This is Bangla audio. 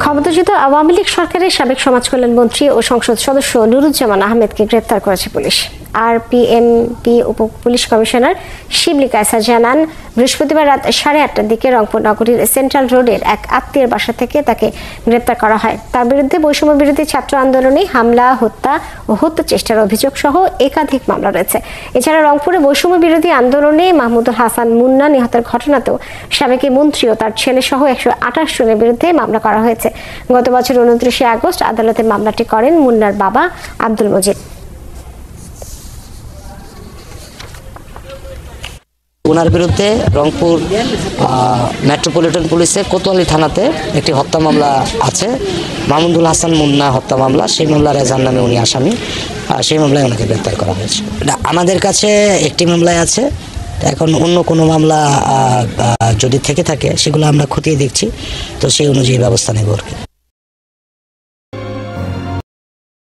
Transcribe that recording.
ক্ষমতাচ্যুত আওয়ামী লীগ সরকারের সাবেক সমাজ কল্যাণ মন্ত্রী ও সংসদ সদস্য নুরুজ্জামান আহমেদকে গ্রেপ্তার করেছে পুলিশ। আরপিএমপি উপ পুলিশ কমিশনার শিবলি কায়সার জানান, বৃহস্পতিবার রাত 8:30টার দিকে রংপুর নগরীর সেন্ট্রাল রোডের এক আত্মীয়ের বাসা থেকে তাকে গ্রেপ্তার করা হয়। তার বিরুদ্ধে বৈষম্য বিরোধী ছাত্র আন্দোলনে হামলা, হত্যা ও হত্যা চেষ্টার অভিযোগ সহ একাধিক মামলা রয়েছে। এছাড়া রংপুরে বৈষম্য বিরোধী আন্দোলনে মাহমুদুল হাসান মুন্না নিহতের ঘটনাতেও সাবেক মন্ত্রী ও তার ছেলে সহ 128 জনের বিরুদ্ধে মামলা করা হয়েছে। গত বছর 29 আগস্ট আদালতে মামলাটি করেন মুন্নার বাবা আব্দুল মজিদ। ওনার বিরুদ্ধে রংপুর মেট্রোপলিটন পুলিশের কোতোয়ালি থানাতে একটি হত্যা মামলা আছে, মাহমুদুল হাসান মুন্না হত্যা মামলা। সেই মামলার এজাহার নামে উনি আসামি, সেই মামলায় ওনাকে গ্রেপ্তার করা হয়েছে। আমাদের কাছে একটি মামলায় আছে, এখন অন্য কোনো মামলা যদি থেকে থাকে সেগুলো আমরা খতিয়ে দেখছি, তো সেই অনুযায়ী ব্যবস্থা নেব আর কি।